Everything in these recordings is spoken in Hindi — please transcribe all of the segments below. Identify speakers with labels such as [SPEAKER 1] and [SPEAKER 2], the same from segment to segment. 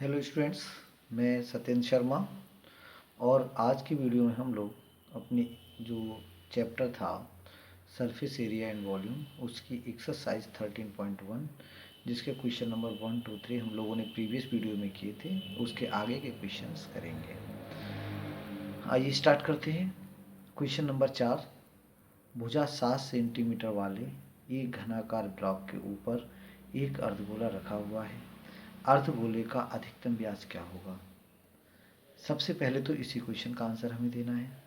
[SPEAKER 1] हेलो स्टूडेंट्स, मैं सत्येंद्र शर्मा। और आज की वीडियो में हम लोग अपनी जो चैप्टर था सरफेस एरिया एंड वॉल्यूम उसकी एक्सरसाइज 13.1 जिसके क्वेश्चन नंबर 1, 2, 3 हम लोगों ने प्रीवियस वीडियो में किए थे, उसके आगे के क्वेश्चंस करेंगे। आइए स्टार्ट करते हैं। क्वेश्चन नंबर 4, भुजा 7 सेंटीमीटर वाले एक घनाकार ब्लॉक के ऊपर एक अर्धगोला रखा हुआ है। अर्धगोले का अधिकतम व्यास क्या होगा? सबसे पहले तो इसी क्वेश्चन का आंसर हमें देना है।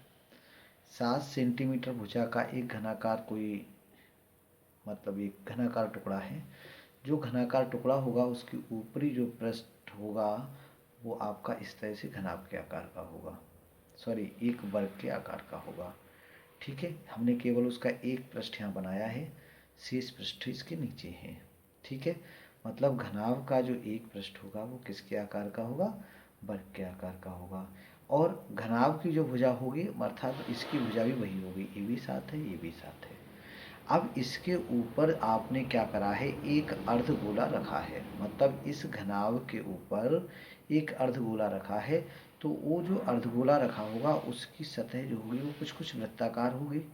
[SPEAKER 1] 7 सेंटीमीटर भुजा का एक घनाकार एक घनाकार टुकड़ा है। जो घनाकार टुकड़ा होगा उसके ऊपरी जो पृष्ठ होगा वो आपका इस तरह से घनाभ के आकार का होगा, एक वर्ग के आकार का होगा। ठीक है, हमने केवल उसका एक पृष्ठ यहाँ बनाया है, शेष पृष्ठ इसके नीचे है। ठीक है, मतलब घनाभ का जो एक पृष्ठ होगा वो किसके आकार का होगा? वर्ग के आकार का होगा। और घनाभ की जो भुजा होगी अर्थात इसकी भुजा भी वही होगी, ये भी 7 है, ये भी 7 है। अब इसके ऊपर आपने क्या करा है? एक अर्धगोला रखा है, मतलब इस घनाभ के ऊपर एक अर्धगोला रखा है। तो वो जो अर्धगोला रखा होगा उसकी सतह जो होगी वो कुछ कुछ वृत्ताकार होगी,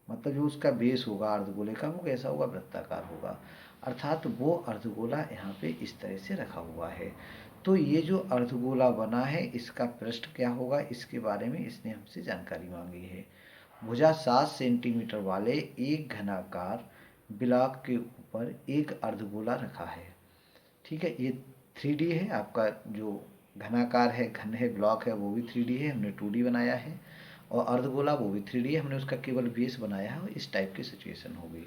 [SPEAKER 1] मतलब जो उसका बेस होगा अर्धगोले का वो कैसा होगा? वृत्ताकार होगा। अर्थात वो अर्धगोला यहाँ पे इस तरह से रखा हुआ है। तो ये जो अर्धगोला बना है इसका पृष्ठ क्या होगा, इसके बारे में इसने हमसे जानकारी मांगी है। भुजा 7 सेंटीमीटर वाले एक घनाकार ब्लॉक के ऊपर एक अर्धगोला रखा है। ठीक है, ये 3D है, आपका जो घनाकार है, घन है, ब्लॉक है वो भी 3D है, हमने 2D बनाया है। और अर्धगोला वो भी 3D है, हमने उसका केवल बेस बनाया है। इस टाइप की सिचुएशन होगी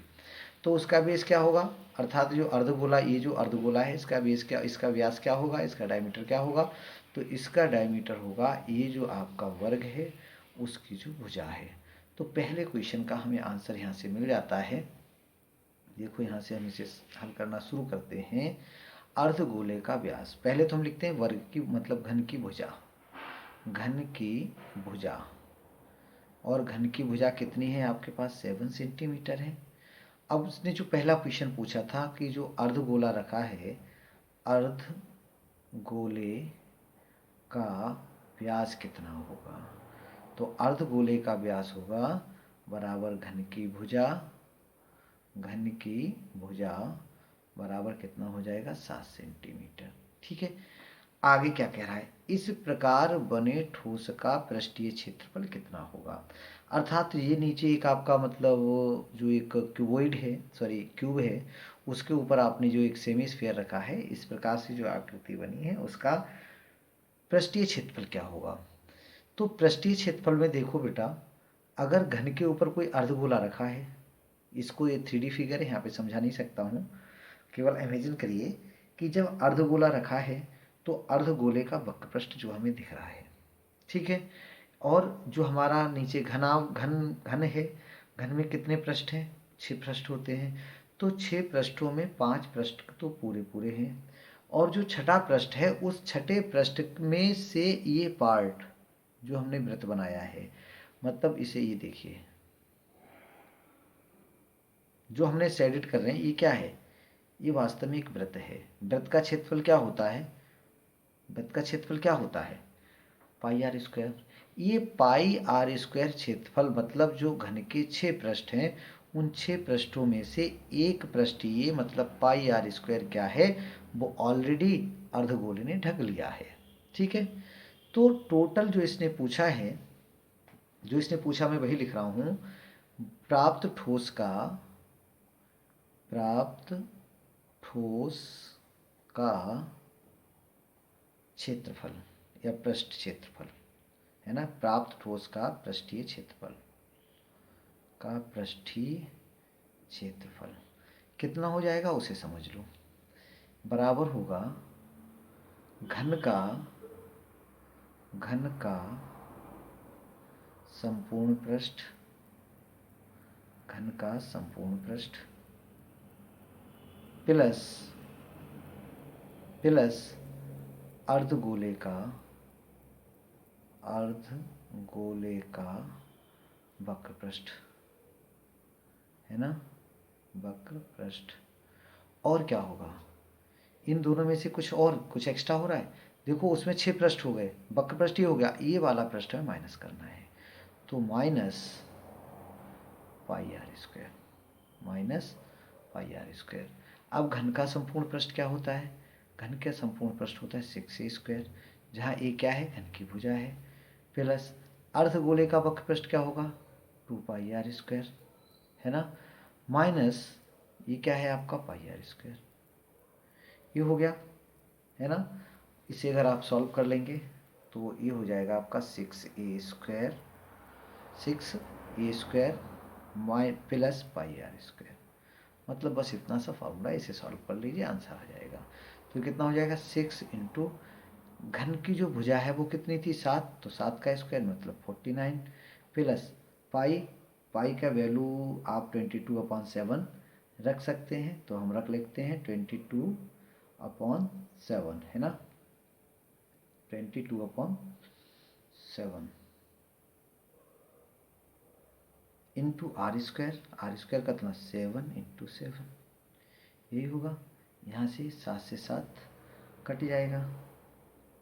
[SPEAKER 1] तो उसका बेस क्या होगा? अर्थात जो अर्धगोला, ये जो अर्धगोला है इसका बेस क्या, इसका व्यास क्या होगा, इसका डायमीटर क्या होगा? तो इसका डायमीटर होगा ये जो आपका वर्ग है उसकी जो भुजा है। तो पहले क्वेश्चन का हमें आंसर यहाँ से मिल जाता है। देखो यहाँ से हम इसे हल करना शुरू करते हैं। अर्धगोले का व्यास पहले तो हम लिखते हैं वर्ग की, मतलब घन की भुजा, घन की भुजा। और घन की भुजा कितनी है आपके पास? 7 सेंटीमीटर है। अब उसने जो पहला क्वेश्चन पूछा था कि जो अर्धगोला रखा है, अर्धगोले का व्यास कितना होगा? तो अर्धगोले का व्यास होगा बराबर घन की भुजा, घन की भुजा बराबर कितना हो जाएगा? 7 सेंटीमीटर। ठीक है, आगे क्या कह रहा है? इस प्रकार बने ठोस का पृष्ठीय क्षेत्रफल कितना होगा? अर्थात ये नीचे एक आपका मतलब जो एक क्यूबॉइड है, क्यूब है, उसके ऊपर आपने जो एक सेमी स्फीयर रखा है, इस प्रकार से जो आकृति बनी है उसका पृष्ठीय क्षेत्रफल क्या होगा? तो पृष्ठीय क्षेत्रफल में देखो बेटा, अगर घन के ऊपर कोई अर्धगोला रखा है, इसको ये 3D फिगर है, यहाँ पे समझा नहीं सकता हूँ, केवल इमेजिन करिए कि जब अर्धगोला रखा है तो अर्धगोले का वक्र पृष्ठ जो हमें दिख रहा है। ठीक है, और जो हमारा नीचे घन है, घन में कितने पृष्ठ हैं? 6 पृष्ठ होते हैं। तो 6 पृष्ठों में 5 पृष्ठ तो पूरे पूरे हैं, और जो छठा पृष्ठ है उस छठे पृष्ठ में से ये पार्ट जो हमने वृत्त बनाया है, मतलब इसे ये देखिए, जो हमने शेडिड कर रहे हैं ये क्या है? ये वास्तव में एक वृत्त है। वृत्त का क्षेत्रफल क्या होता है? वृत्त का क्षेत्रफल क्या होता है? पाई आर स्क्वायर। ये पाई आर स्क्वायर क्षेत्रफल, मतलब जो घन के 6 पृष्ठ हैं उन 6 पृष्ठों में से एक पृष्ठ ये, मतलब पाई आर स्क्वायर क्या है? वो ऑलरेडी अर्धगोले ने ढक लिया है। ठीक है, तो टोटल जो इसने पूछा है, जो इसने पूछा मैं वही लिख रहा हूँ। प्राप्त ठोस का क्षेत्रफल या पृष्ठ क्षेत्रफल है ना, प्राप्त ठोस का पृष्ठीय क्षेत्रफल कितना हो जाएगा उसे समझ लो। बराबर होगा घन का संपूर्ण पृष्ठ, घन का संपूर्ण पृष्ठ प्लस अर्धगोले का वक्र पृष्ठ, है ना, वक्र पृष्ठ। और क्या होगा? इन दोनों में से कुछ एक्स्ट्रा हो रहा है। देखो उसमें 6 पृष्ठ हो गए, वक्र पृष्ठ ही हो गया, ये वाला पृष्ठ में माइनस करना है। तो minus pi r square, minus pi r square. अब घन का संपूर्ण पृष्ठ क्या होता है? घन का संपूर्ण पृष्ठ होता है 6a स्क्वायर, जहाँ ए क्या है? घन की भुजा है, प्लस अर्धगोले का वक्र पृष्ठ क्या होगा? 2 पाई आर स्क्वायर, है ना, माइनस ये क्या है आपका? पाई आर स्क्वायर। ये हो गया, है ना। इसे अगर आप सॉल्व कर लेंगे तो ये हो जाएगा आपका 6a square, 6a square plus pi r square. मतलब बस इतना सा फॉर्मूला, इसे सॉल्व कर लीजिए, आंसर आ जाएगा। तो कितना हो जाएगा? 6 इंटू घन की जो भुजा है वो कितनी थी? 7, तो 7 का स्क्वायर मतलब 49 प्लस पाई, पाई का वैल्यू आप 22/7 रख सकते हैं, तो हम रख लेते हैं 22/7, है ना, 22/7 into r square, r square का कितना? 7 इंटू 7, यही होगा। यहाँ से 7 से 7 कट जाएगा,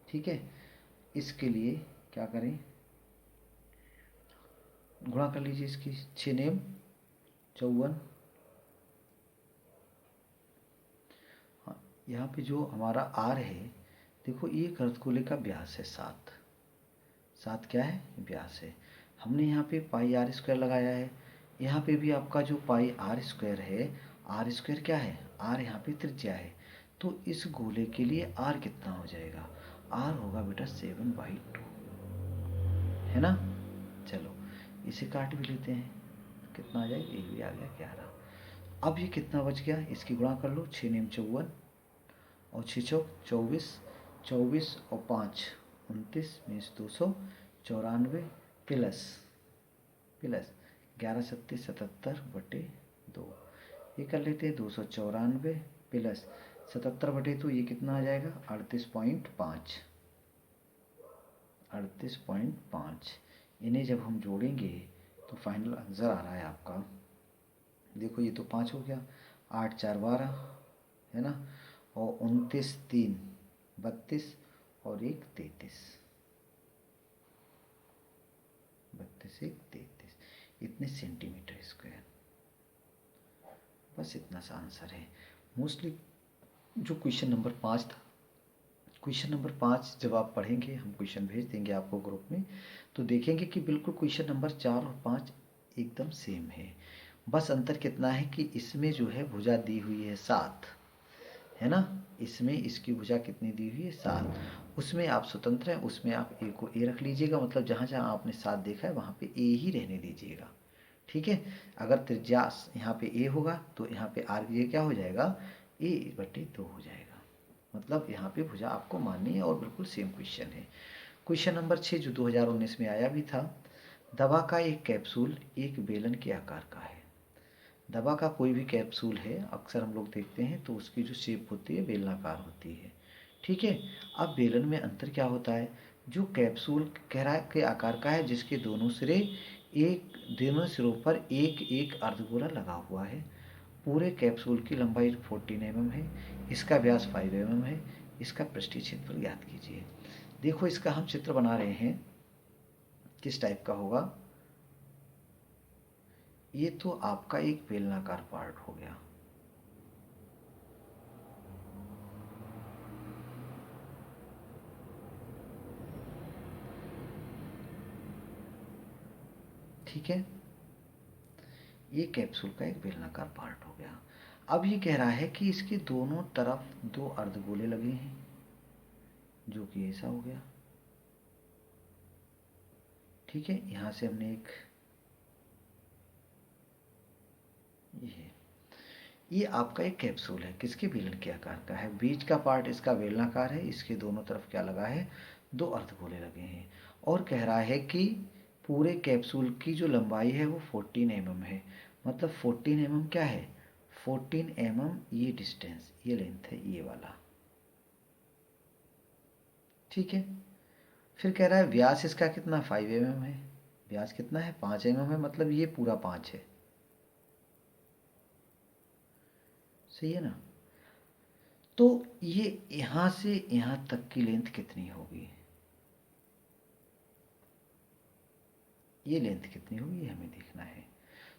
[SPEAKER 1] ठीक है। इसके लिए क्या करें? गुणा कर लीजिए इसकी, 6 नेम 54। हाँ, यहाँ पे जो हमारा आर है, देखो ये अर्धगोले का व्यास है 7, 7 क्या है? व्यास है। हमने यहाँ पे पाई आर स्क्वायर लगाया है, यहाँ पे भी आपका जो पाई आर स्क्वायर है, आर स्क्वायर क्या है? आर यहाँ पे त्रिज्या है। तो इस गोले के लिए आर कितना हो जाएगा? आर होगा बेटा 7/2, है ना। चलो इसे काट भी लेते हैं, कितना आ जाएगा? ये भी आ गया 11। अब ये कितना बच गया? इसकी गुणा कर लो, 6 नेम 54 और 6 चौक 24, 24 और 5 29 मीन्स 294 प्लस 11 सत्ती 77/2, ये कर लेते हैं 294 प्लस 77/2, ये कितना आ जाएगा? 38.5, 38.5। इन्हें जब हम जोड़ेंगे तो फाइनल आंसर आ रहा है आपका, देखो ये तो 5 हो गया, 8 4 12, है ना, और 29 3 32 और 1 33, 32 1 33, इतने सेंटीमीटर स्क्वायर। बस इतना सा आंसर है। मोस्टली जो क्वेश्चन नंबर 5 था, क्वेश्चन नंबर 5 जब आप पढ़ेंगे, हम क्वेश्चन भेज देंगे आपको ग्रुप में, तो देखेंगे कि बिल्कुल क्वेश्चन नंबर 4 और 5 एकदम सेम है। बस अंतर कितना है कि इसमें जो है भुजा दी हुई है 7, है ना, इसमें इसकी भुजा कितनी दी हुई है? 7। उसमें आप स्वतंत्र हैं, उसमें आप ए को ए रख लीजिएगा, मतलब जहाँ जहाँ आपने 7 देखा है वहाँ पे ए ही रहने दीजिएगा, ठीक है। अगर त्रिज्या यहाँ पे ए होगा तो यहाँ पे आर ये क्या हो जाएगा? a/2 हो जाएगा। मतलब यहाँ पे भुजा आपको माननी है, और बिल्कुल सेम क्वेश्चन है। क्वेश्चन नंबर 6 जो 2019 में आया भी था, दवा का एक कैप्सूल एक बेलन के आकार का है। दवा का कोई भी कैप्सूल है, अक्सर हम लोग देखते हैं तो उसकी जो शेप होती है बेलनाकार होती है, ठीक है। अब बेलन में अंतर क्या होता है? जो कैप्सूल कह रहा है के आकार का है, जिसके दोनों सिरों पर एक एक अर्धगोला लगा हुआ है। पूरे कैप्सूल की लंबाई 14 mm है, इसका व्यास 5 mm है, इसका पृष्ठीय क्षेत्रफल ज्ञात कीजिए। देखो इसका हम चित्र बना रहे हैं, किस टाइप का होगा? ये तो आपका एक बेलनाकार पार्ट हो गया, ठीक है। ये कैप्सूल का एक बेलनाकार पार्ट हो गया। अब ये कह रहा है कि इसके दोनों तरफ 2 अर्धगोले लगे हैं, जो कि ऐसा हो गया, ठीक है। यहाँ से हमने एक ये आपका एक कैप्सूल है, किसके? बेलन के आकार का है। बीच का पार्ट इसका बेलनाकार है, इसके दोनों तरफ क्या लगा है? 2 अर्धगोले लगे हैं। और कह रहा है कि पूरे कैप्सूल की जो लंबाई है वो 14 mm है। मतलब 14 mm क्या है? 14 mm ये डिस्टेंस, ये लेंथ है, ये वाला, ठीक है। फिर कह रहा है व्यास इसका कितना? 5 mm है। व्यास कितना है? 5 mm है, मतलब ये पूरा 5 है, सही है ना। तो ये यहाँ से यहाँ तक की लेंथ कितनी होगी, ये लेंथ कितनी होगी ये हमें देखना है।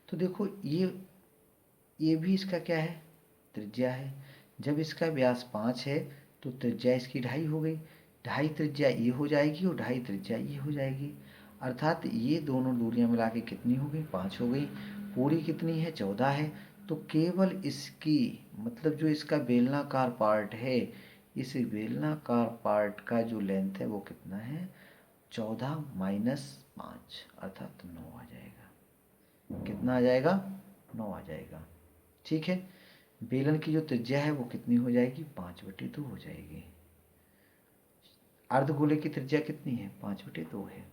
[SPEAKER 1] तो देखो ये भी इसका क्या है, त्रिज्या है। जब इसका व्यास 5 है तो त्रिज्या इसकी 2.5 हो गई, 2.5 त्रिज्या ये हो जाएगी और 2.5 त्रिज्या ये हो जाएगी। अर्थात ये दोनों दूरियां मिला के कितनी हो गई, 5 हो गई। पूरी कितनी है, 14 है। तो केवल इसकी मतलब जो इसका बेलनाकार पार्ट है, इस बेलनाकार पार्ट का जो लेंथ है वो कितना है, 14 माइनस 5 अर्थात 9 आ जाएगा। कितना आ जाएगा, 9 आ जाएगा। ठीक है। बेलन की जो त्रिज्या है वो कितनी हो जाएगी, 5/2 हो जाएगी। अर्धगोले की त्रिज्या कितनी है, 5/2 है।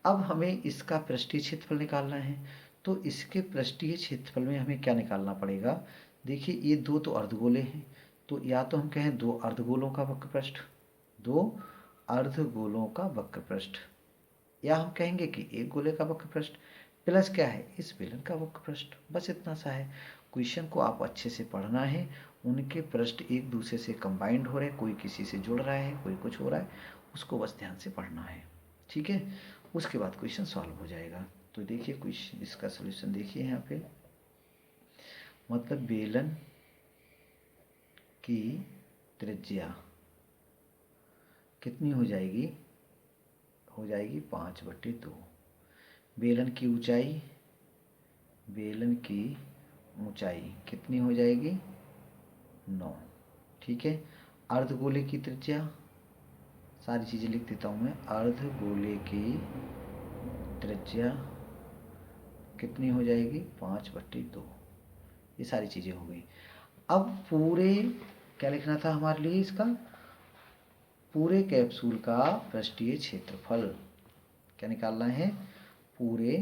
[SPEAKER 1] अब हमें इसका पृष्ठीय क्षेत्रफल निकालना है। तो इसके पृष्ठीय क्षेत्रफल में हमें क्या निकालना पड़ेगा, देखिए ये दो तो अर्धगोले हैं, तो या तो हम कहें दो अर्धगोलों का वक्रपृष्ठ, दो अर्धगोलों का वक्रपृष्ठ, या हम कहेंगे कि एक गोले का वक्रपृष्ठ प्लस क्या है, इस बेलन का वक्रपृष्ठ। बस इतना सा है। क्वेश्चन को आप अच्छे से पढ़ना है। उनके पृष्ठ एक दूसरे से कंबाइंड हो रहे हैं, कोई किसी से जुड़ रहा है, कोई कुछ हो रहा है, उसको बस ध्यान से पढ़ना है। ठीक है। उसके बाद क्वेश्चन सॉल्व हो जाएगा। तो देखिए क्वेश्चन, इसका सॉल्यूशन देखिए यहाँ पे, मतलब बेलन की त्रिज्या कितनी हो जाएगी, हो जाएगी 5/2। बेलन की ऊंचाई, बेलन की ऊंचाई कितनी हो जाएगी, 9। ठीक है। अर्धगोले की त्रिज्या, सारी चीज़ें लिख देता हूँ मैं। अर्धगोले की त्रिज्या कितनी हो जाएगी, 5/2। ये सारी चीज़ें हो गई। अब पूरे क्या लिखना था हमारे लिए, इसका पूरे कैप्सूल का पृष्ठीय क्षेत्रफल क्या निकालना है, पूरे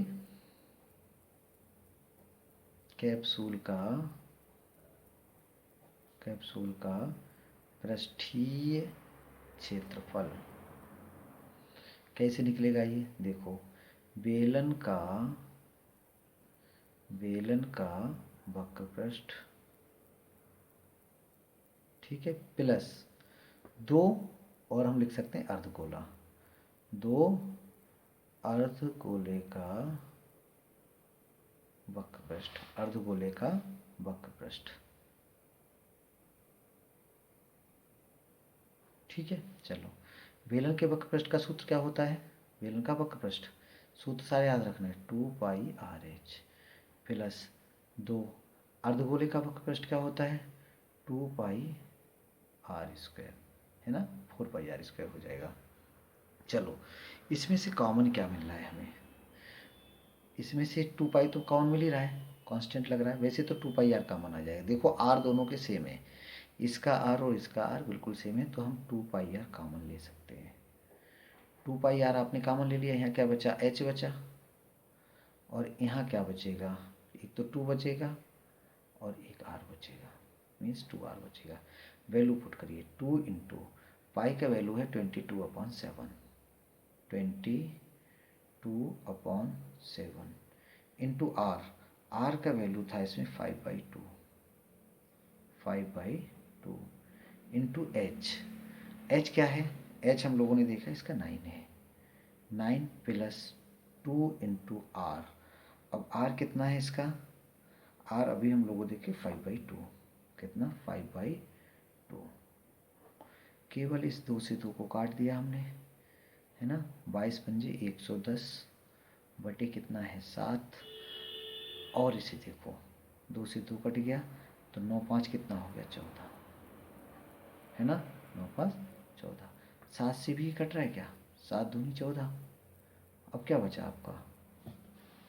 [SPEAKER 1] कैप्सूल का पृष्ठीय क्षेत्रफल कैसे निकलेगा ये देखो, बेलन का वक्रपृष्ठ, ठीक है, प्लस 2, और हम लिख सकते हैं अर्धगोला, 2 अर्धगोले का वक्रपृष्ठ, अर्धगोले का वक्रपृष्ठ। ठीक है। चलो, बेलन के वक्रपृष्ठ का सूत्र क्या होता है, बेलन का वक्रपृष्ठ सूत्र सारे याद रखना है, 2πRh प्लस 2, अर्धगोले का वक्रपृष्ठ क्या होता है, 2πr², है ना, 4πr² हो जाएगा। चलो, इसमें से कॉमन क्या मिल रहा है हमें, इसमें से 2π तो कॉमन मिल ही रहा है, कांस्टेंट लग रहा है। वैसे तो 2πr कॉमन आ जाएगा। देखो r दोनों के सेम है, इसका r और इसका r बिल्कुल सेम है, तो हम 2πr कॉमन ले सकते हैं। 2πr आपने कॉमन ले लिया, यहाँ क्या बचा, h बचा, और यहाँ क्या बचेगा, एक तो 2 बचेगा और एक r बचेगा, मीन्स 2r बचेगा। वैल्यू पुट करिए, 2 इंटू पाई का वैल्यू है 22/7, 22/7 इंटू r, r का वैल्यू था इसमें 5/2 इंटू h क्या है, h हम लोगों ने देखा इसका 9 है, 9 प्लस 2 इंटू r। अब r कितना है इसका, r अभी हम लोगों देखे 5/2, कितना 5/2। केवल इस 2 से 2 को काट दिया हमने, है ना, 22 पंजे 110 बटे कितना है 7, और इसे देखो 2 से 2 कट गया, तो 9 5 कितना हो गया 14, है ना, 9 5 14। 7 से भी कट रहा है क्या, 7 दूनी 14। अब क्या बचा आपका,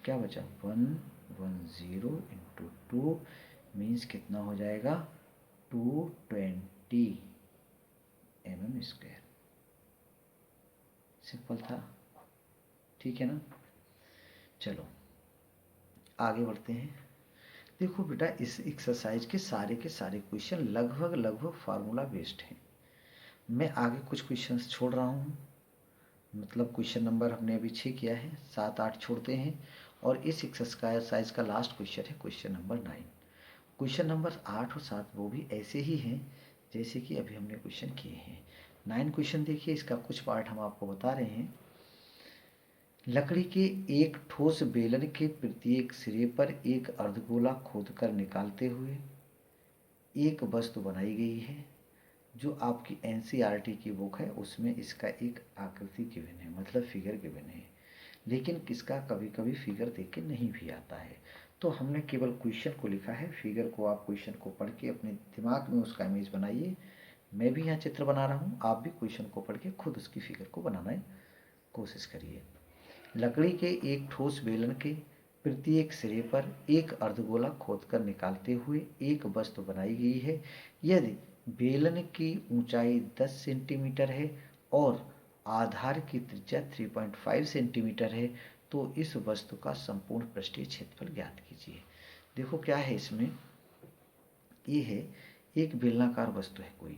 [SPEAKER 1] क्या बचा 110 इंटू 2 मीन्स कितना हो जाएगा 220 mm²। सिंपल था, ठीक है ना। चलो आगे बढ़ते हैं। देखो बेटा, इस एक्सरसाइज के सारे क्वेश्चन लगभग फार्मूला बेस्ड हैं। मैं आगे कुछ क्वेश्चंस छोड़ रहा हूँ, मतलब क्वेश्चन नंबर हमने अभी 6 किया है, 7 8 छोड़ते हैं, और इस एक्सरसाइज का लास्ट क्वेश्चन है क्वेश्चन नंबर 9। क्वेश्चन नंबर 8 और 7 वो भी ऐसे ही हैं जैसे कि अभी हमने क्वेश्चन किए हैं। 9 क्वेश्चन देखिए, इसका कुछ पार्ट हम आपको बता रहे हैं। लकड़ी के एक ठोस बेलन के प्रत्येक सिरे पर एक अर्धगोला खोदकर निकालते हुए एक वस्तु बनाई गई है। जो आपकी एनसीईआरटी की बुक है उसमें इसका एक आकृति गिवन है, मतलब फिगर गिवन है, लेकिन किसका कभी कभी फिगर देख के नहीं भी आता है। तो हमने केवल क्वेश्चन को लिखा है, फिगर को आप क्वेश्चन को पढ़ के अपने दिमाग में उसका इमेज बनाइए। मैं भी यहाँ चित्र बना रहा हूँ, आप भी क्वेश्चन को पढ़ के खुद उसकी फिगर को बनाने कोशिश करिए। लकड़ी के एक ठोस बेलन के प्रत्येक सिरे पर एक अर्धगोला खोदकर निकालते हुए एक वस्तु बनाई गई है। यदि बेलन की ऊंचाई 10 सेंटीमीटर है और आधार की त्रिज्या 3.5 सेंटीमीटर है तो इस वस्तु का संपूर्ण पृष्ठीय क्षेत्रफल ज्ञात कीजिए। देखो क्या है इसमें, ये है एक बेलनाकार वस्तु है कोई,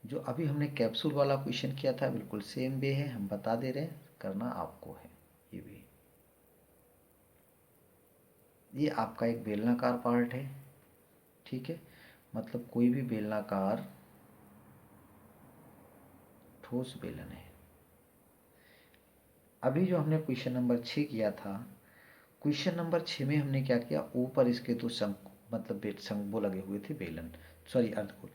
[SPEAKER 1] जो अभी हमने कैप्सूल वाला क्वेश्चन किया था बिल्कुल सेम वे है, हम बता दे रहे हैं, करना आपको है। ये भी ये आपका एक बेलनाकार पार्ट है, ठीक है, मतलब कोई भी बेलनाकार ठोस बेलन है। अभी जो हमने क्वेश्चन नंबर 6 किया था, क्वेश्चन नंबर 6 में हमने क्या किया, ऊपर इसके दो शंकु मतलब शंकु लगे हुए थे बेलन, सॉरी अर्धगोल,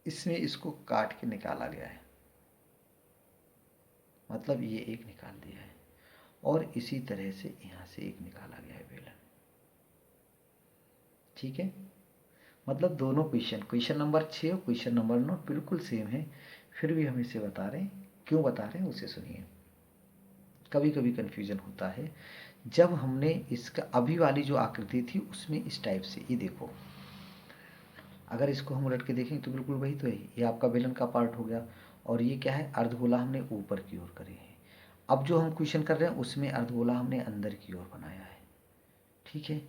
[SPEAKER 1] इसमें इसको काट के निकाला गया है, मतलब ये एक निकाल दिया है और इसी तरह से यहाँ से एक निकाला गया है बेलन, ठीक है। मतलब दोनों क्वेश्चन नंबर 6 और क्वेश्चन नंबर 9 बिल्कुल सेम है, फिर भी हम इसे बता रहे हैं, क्यों बता रहे हैं उसे सुनिए। कभी कभी कन्फ्यूजन होता है जब हमने इसका अभी वाली जो आकृति थी उसमें इस टाइप से, ये देखो अगर इसको हम उलट के देखें तो बिल्कुल वही तो है, ये आपका बेलन का पार्ट हो गया और ये क्या है, अर्धगोला हमने ऊपर की ओर करे हैं। अब जो हम क्वेश्चन कर रहे हैं उसमें अर्धगोला हमने अंदर की ओर बनाया है, ठीक है।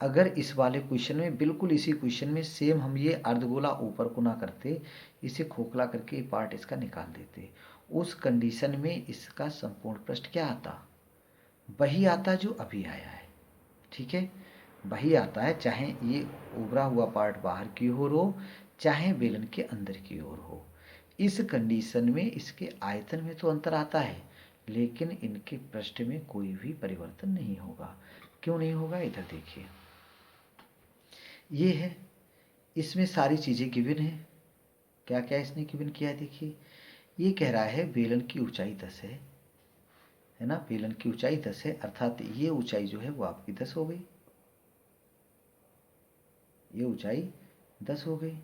[SPEAKER 1] अगर इस वाले क्वेश्चन में बिल्कुल इसी क्वेश्चन में सेम हम ये अर्धगोला ऊपर को ना करते, इसे खोखला करके पार्ट इसका निकाल देते, उस कंडीशन में इसका संपूर्ण पृष्ठ क्या आता, वही आता जो अभी आया है, ठीक है, वही आता है, चाहे ये उभरा हुआ पार्ट बाहर की ओर हो चाहे बेलन के अंदर की ओर हो। इस कंडीशन में इसके आयतन में तो अंतर आता है लेकिन इनके पृष्ठ में कोई भी परिवर्तन नहीं होगा। क्यों नहीं होगा, इधर देखिए, ये है, इसमें सारी चीज़ें गिवन है, क्या क्या इसने गिवन किया है देखिए। ये कह रहा है बेलन की ऊंचाई 10 है ना, बेलन की ऊंचाई 10 है, अर्थात ये ऊंचाई जो है वो आपकी 10 हो गई, ये ऊंचाई 10 हो गई,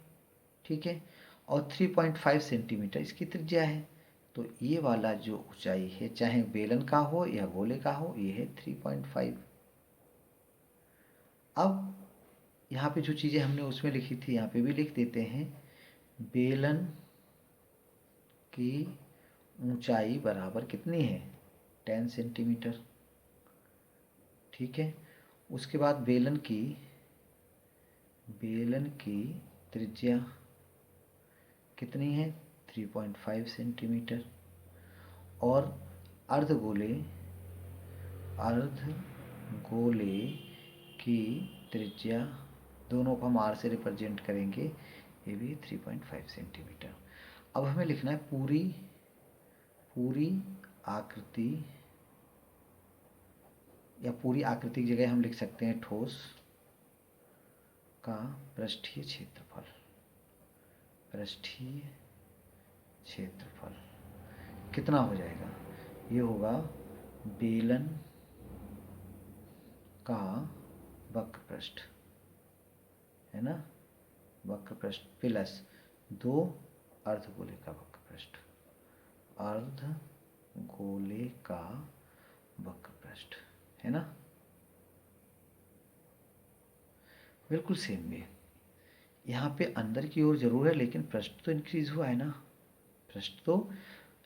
[SPEAKER 1] ठीक है, और 3.5 सेंटीमीटर इसकी त्रिज्या है, तो ये वाला जो ऊंचाई है चाहे बेलन का हो या गोले का हो, ये है 3.5। अब यहाँ पे जो चीज़ें हमने उसमें लिखी थी यहाँ पे भी लिख देते हैं, बेलन की ऊंचाई बराबर कितनी है, 10 सेंटीमीटर, ठीक है। उसके बाद बेलन की त्रिज्या कितनी है, 3.5 सेंटीमीटर, और अर्धगोले की त्रिज्या, दोनों को हम आर से रिप्रेजेंट करेंगे, ये भी 3.5 सेंटीमीटर। अब हमें लिखना है पूरी आकृति, या पूरी आकृति की जगह हम लिख सकते हैं ठोस का पृष्ठीय क्षेत्रफल कितना हो जाएगा, ये होगा बेलन का वक्र पृष्ठ, है ना, वक्र पृष्ठ प्लस 2 अर्धगोले का वक्र पृष्ठ, अर्धगोले का वक्र पृष्ठ, है ना, बिल्कुल सेम वे। यहाँ पे अंदर की ओर जरूर है लेकिन पृष्ठ तो इंक्रीज हुआ है ना, पृष्ठ तो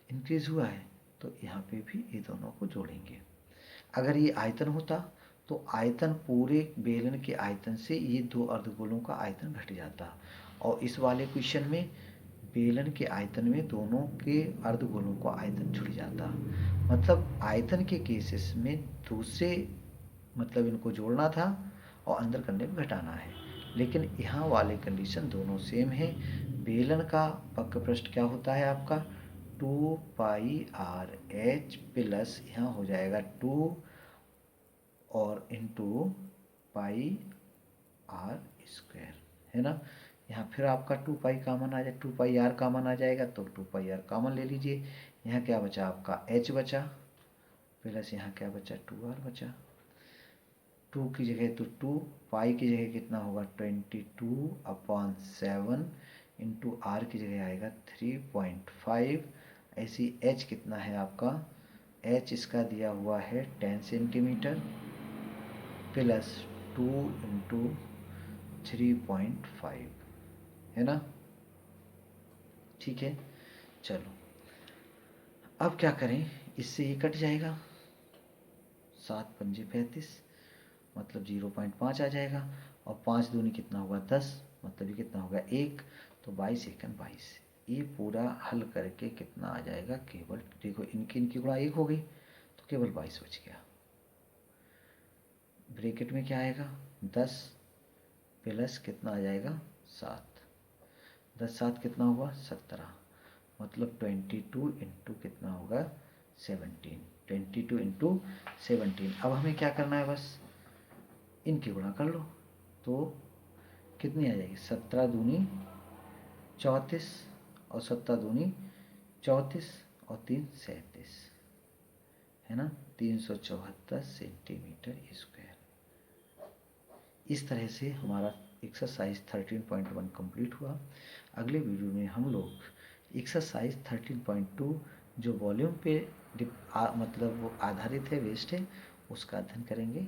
[SPEAKER 1] इंक्रीज हुआ है, तो यहाँ पे भी ये दोनों को जोड़ेंगे। अगर ये आयतन होता तो आयतन पूरे बेलन के आयतन से ये 2 अर्धगोलों का आयतन घट जाता, और इस वाले क्वेश्चन में बेलन के आयतन में दोनों के अर्धगोलों का आयतन जुड़ जाता। मतलब आयतन के केसेस में दूसरे, मतलब इनको जोड़ना था और अंदर करने पे घटाना है। लेकिन यहाँ वाले कंडीशन दोनों सेम है। बेलन का वक्र पृष्ठ क्या होता है आपका 2πr/h प्लस यहाँ हो जाएगा 2 और इंटू पाई r स्क्वायर, है ना। यहाँ फिर आपका 2π कॉमन आ जाए, 2πr कॉमन आ जाएगा तो 2πr कॉमन ले लीजिए। यहाँ क्या बचा आपका h बचा प्लस यहाँ क्या बचा 2r बचा। 2 की जगह तो 2, पाई की जगह कितना होगा 22/7 इंटू आर की जगह आएगा 3.5। ऐसी h कितना है आपका, h इसका दिया हुआ है 10 सेंटीमीटर प्लस 2 इंटू 3.5, है ना। ठीक है, चलो अब क्या करें, इससे ये कट जाएगा, 7 पंजे 35 मतलब 0.5 आ जाएगा। और 5 दूनी कितना होगा 10 मतलब ये कितना होगा 1, तो 22 एकम 22। ये पूरा हल करके कितना आ जाएगा, केवल देखो इनकी गुणा 1 हो गई तो केवल 22 बच गया। ब्रैकेट में क्या आएगा 10 प्लस कितना आ जाएगा 7, 10 7 कितना हुआ 17 मतलब 22 इंटू कितना होगा 17, 22 इंटू 17। अब हमें क्या करना है, बस इनकी गुणा कर लो तो कितनी आ जाएगी 17 दूनी 34 और 17 दूनी 34 और 3 37, है ना, 374 सेंटीमीटर स्क्वायर। इस तरह से हमारा एक्सरसाइज 13.1 कंप्लीट हुआ। अगले वीडियो में हम लोग एक्सरसाइज 13.2 जो वॉल्यूम पे मतलब वो आधारित है, वेस्ट है, उसका अध्ययन करेंगे।